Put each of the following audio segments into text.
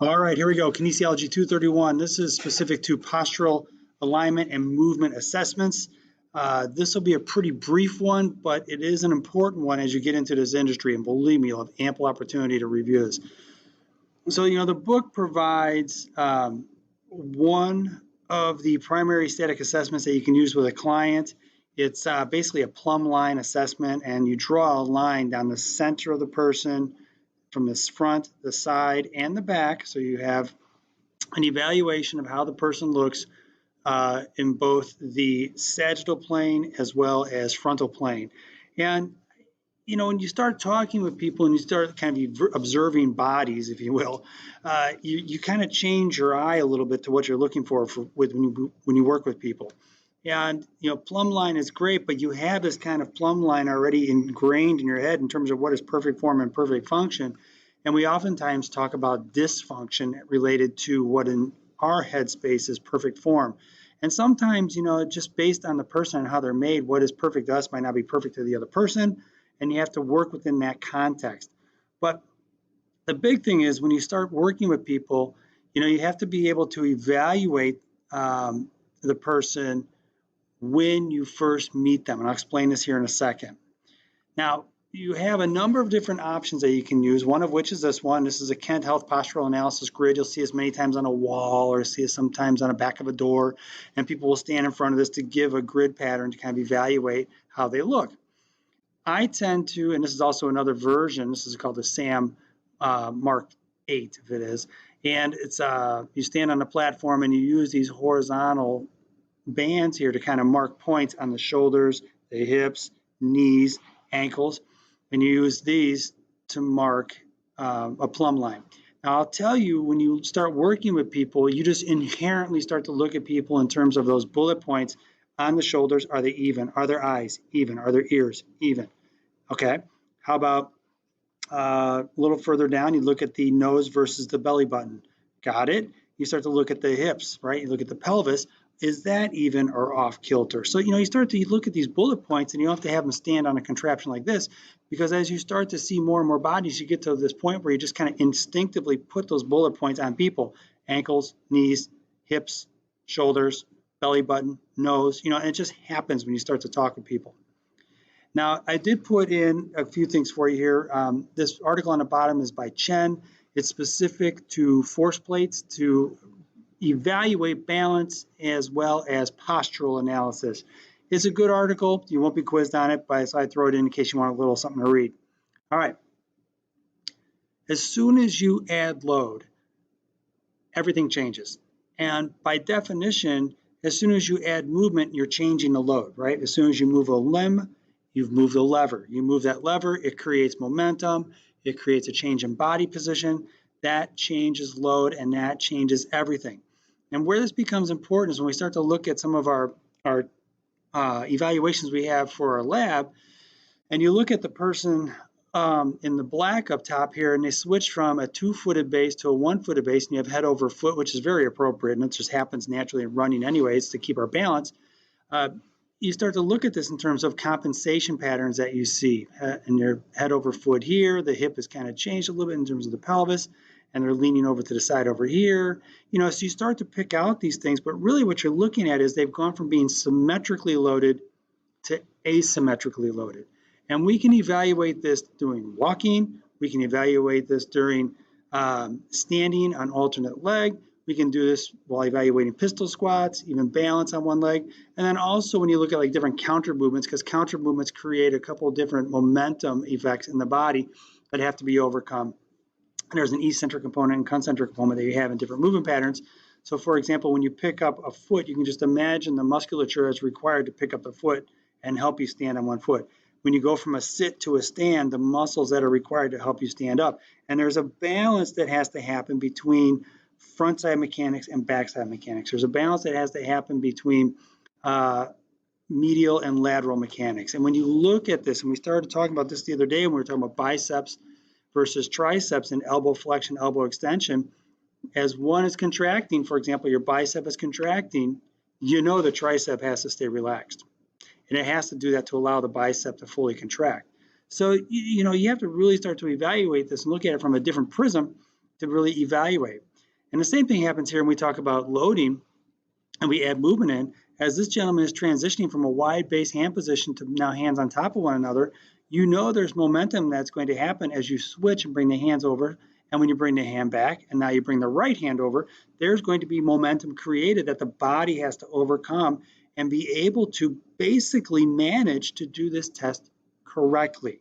All right, here we go. Kinesiology 231. This is specific to postural alignment and movement assessments. This will be a pretty brief one, but it is an important one as you get into this industry. And believe me, you'll have ample opportunity to review this. So, the book provides one of the primary static assessments that you can use with a client. It's basically a plumb line assessment, and you draw a line down the center of the person from the front, the side, and the back. So you have an evaluation of how the person looks in both the sagittal plane as well as frontal plane. And when you start talking with people and you start kind of observing bodies, if you will, you kind of change your eye a little bit to what you're looking for when you work with people. And plumb line is great, but you have this kind of plumb line already ingrained in your head in terms of what is perfect form and perfect function. And we oftentimes talk about dysfunction related to what in our headspace is perfect form. And sometimes, just based on the person and how they're made, what is perfect to us might not be perfect to the other person. And you have to work within that context. But the big thing is when you start working with people, you have to be able to evaluate the person when you first meet them. And I'll explain this here in a second. Now, you have a number of different options that you can use, one of which is this one. This is a Kent Health Postural Analysis Grid. You'll see this many times on a wall or see it sometimes on the back of a door. And people will stand in front of this to give a grid pattern to kind of evaluate how they look. I tend to, and this is also another version, this is called the SAM Mark 8, if it is. And it's you stand on a platform and you use these horizontal bands here to kind of mark points on the shoulders, the hips, knees, ankles, and you use these to mark a plumb line. Now, I'll tell you, when you start working with people, you just inherently start to look at people in terms of those bullet points on the shoulders. Are they even? Are their eyes even? Are their ears even? Okay. How about a little further down, you look at the nose versus the belly button. Got it? You start to look at the hips, right? You look at the pelvis. Is that even or off kilter? So, you start to look at these bullet points and you don't have to have them stand on a contraption like this, because as you start to see more and more bodies, you get to this point where you just kind of instinctively put those bullet points on people: ankles, knees, hips, shoulders, belly button, nose, and it just happens when you start to talk with people. Now, I did put in a few things for you here. This article on the bottom is by Chen. It's specific to force plates to evaluate balance as well as postural analysis. It's a good article. You won't be quizzed on it, but I throw it in case you want a little something to read. All right. As soon as you add load, everything changes. And by definition, as soon as you add movement, you're changing the load, right? As soon as you move a limb, you've moved a lever. You move that lever, it creates momentum, it creates a change in body position. That changes load, and that changes everything. And where this becomes important is when we start to look at some of our evaluations we have for our lab, and you look at the person in the black up top here, and they switch from a 2-footed base to a 1-footed base, and you have head over foot, which is very appropriate, and it just happens naturally in running anyways to keep our balance. You start to look at this in terms of compensation patterns that you see, and your head over foot here, the hip has kind of changed a little bit in terms of the pelvis, and they're leaning over to the side over here. So you start to pick out these things, but really what you're looking at is they've gone from being symmetrically loaded to asymmetrically loaded. And we can evaluate this during walking. We can evaluate this during standing on alternate leg. We can do this while evaluating pistol squats, even balance on one leg. And then also when you look at different counter movements, because counter movements create a couple of different momentum effects in the body that have to be overcome. And there's an eccentric component and concentric component that you have in different movement patterns. So for example, when you pick up a foot, you can just imagine the musculature that's required to pick up the foot and help you stand on one foot. When you go from a sit to a stand, the muscles that are required to help you stand up. And there's a balance that has to happen between front side mechanics and back side mechanics. There's a balance that has to happen between medial and lateral mechanics. And when you look at this, and we started talking about this the other day when we were talking about biceps versus triceps and elbow flexion, elbow extension, as one is contracting, for example, your bicep is contracting, the tricep has to stay relaxed. And it has to do that to allow the bicep to fully contract. So, you have to really start to evaluate this and look at it from a different prism to really evaluate. And the same thing happens here when we talk about loading and we add movement in. As this gentleman is transitioning from a wide base hand position to now hands on top of one another, you know there's momentum that's going to happen as you switch and bring the hands over. And when you bring the hand back and now you bring the right hand over, there's going to be momentum created that the body has to overcome and be able to basically manage to do this test correctly.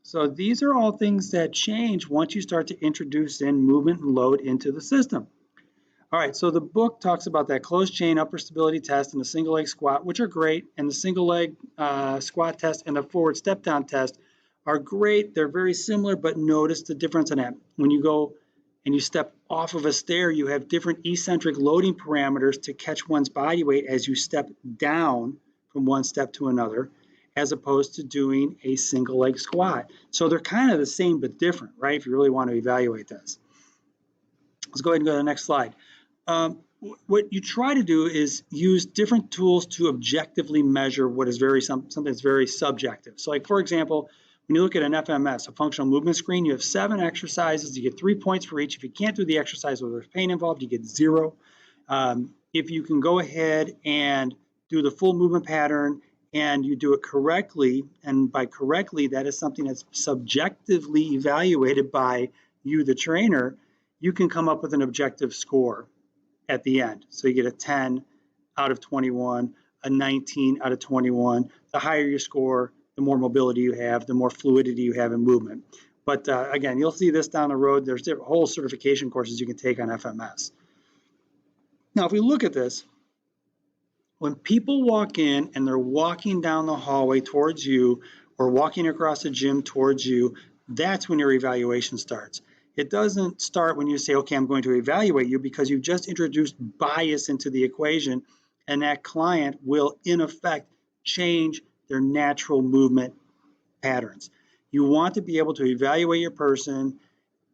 So these are all things that change once you start to introduce in movement and load into the system. All right, so the book talks about that closed chain upper stability test and the single leg squat, which are great, and the single leg squat test and the forward step down test are great. They're very similar, but notice the difference in that. When you go and you step off of a stair, you have different eccentric loading parameters to catch one's body weight as you step down from one step to another, as opposed to doing a single leg squat. So they're kind of the same but different, right, if you really want to evaluate this. Let's go ahead and go to the next slide. What you try to do is use different tools to objectively measure what is something that's very subjective. So like, for example, when you look at an FMS, a functional movement screen, you have 7 exercises. You get 3 points for each. If you can't do the exercise where there's pain involved, you get 0. If you can go ahead and do the full movement pattern and you do it correctly, and by correctly, that is something that's subjectively evaluated by you, the trainer, you can come up with an objective score at the end. So you get a 10 out of 21, a 19 out of 21. The higher your score, the more mobility you have, the more fluidity you have in movement. But again, you'll see this down the road. There's whole certification courses you can take on FMS. Now, if we look at this, when people walk in and they're walking down the hallway towards you or walking across the gym towards you, that's when your evaluation starts. It doesn't start when you say, okay, I'm going to evaluate you, because you've just introduced bias into the equation, and that client will, in effect, change their natural movement patterns. You want to be able to evaluate your person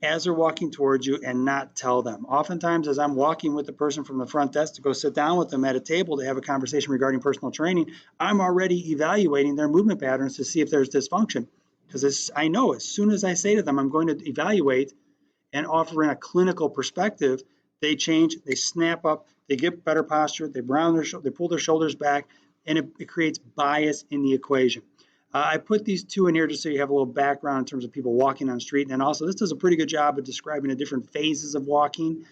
as they're walking towards you and not tell them. Oftentimes, as I'm walking with the person from the front desk to go sit down with them at a table to have a conversation regarding personal training, I'm already evaluating their movement patterns to see if there's dysfunction. Because I know as soon as I say to them, I'm going to evaluate and offering a clinical perspective, they change, they snap up, they get better posture, they they pull their shoulders back, and it creates bias in the equation. I put these two in here just so you have a little background in terms of people walking on the street, and also this does a pretty good job of describing the different phases of walking.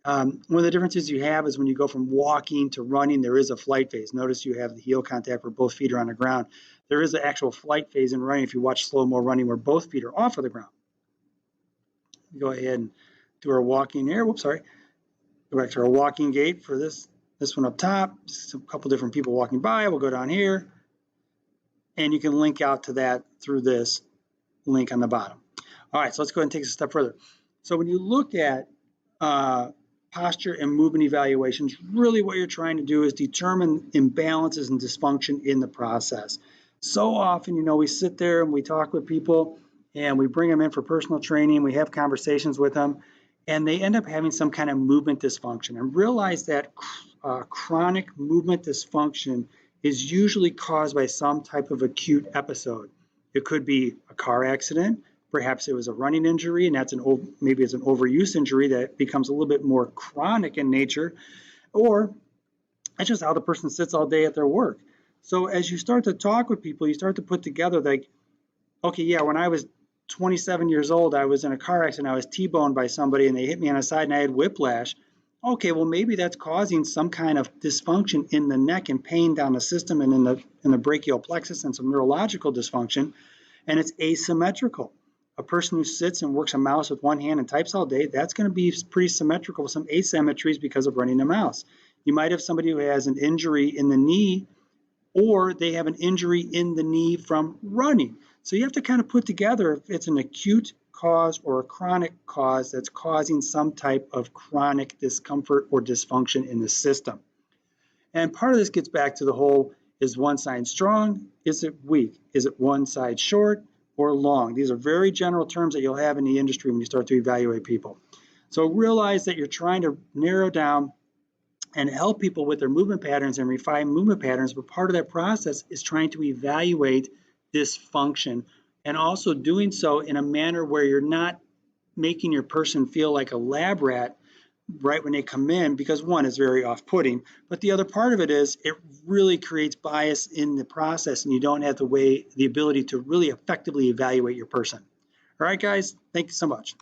One of the differences you have is when you go from walking to running, there is a flight phase. Notice you have the heel contact where both feet are on the ground. There is an actual flight phase in running if you watch slow-mo running where both feet are off of the ground. Go ahead and do our walking here. Whoops, sorry. Go back to our walking gait for this one up top. Just a couple different people walking by. We'll go down here. And you can link out to that through this link on the bottom. All right, so let's go ahead and take this a step further. So when you look at posture and movement evaluations, really what you're trying to do is determine imbalances and dysfunction in the process. So often, we sit there and we talk with people and we bring them in for personal training, we have conversations with them, and they end up having some kind of movement dysfunction. And realize that chronic movement dysfunction is usually caused by some type of acute episode. It could be a car accident, perhaps it was a running injury, and maybe it's an overuse injury that becomes a little bit more chronic in nature, or that's just how the person sits all day at their work. So as you start to talk with people, you start to put together like, okay, yeah, when I was 27 years old, I was in a car accident, I was T-boned by somebody and they hit me on the side and I had whiplash. Okay, well, maybe that's causing some kind of dysfunction in the neck and pain down the system and in the brachial plexus and some neurological dysfunction, and it's asymmetrical. A person who sits and works a mouse with one hand and types all day, that's going to be pretty symmetrical with some asymmetries because of running a mouse. You might have somebody who has an injury in the knee, or they have an injury in the knee from running. So you have to kind of put together if it's an acute cause or a chronic cause that's causing some type of chronic discomfort or dysfunction in the system. And part of this gets back to the whole, is one side strong? Is it weak? Is it one side short or long? These are very general terms that you'll have in the industry when you start to evaluate people. So realize that you're trying to narrow down and help people with their movement patterns and refine movement patterns, but part of that process is trying to evaluate dysfunction, and also doing so in a manner where you're not making your person feel like a lab rat, right when they come in, because one, is very off-putting, but the other part of it is it really creates bias in the process, and you don't have the ability to really effectively evaluate your person. All right, guys, thank you so much.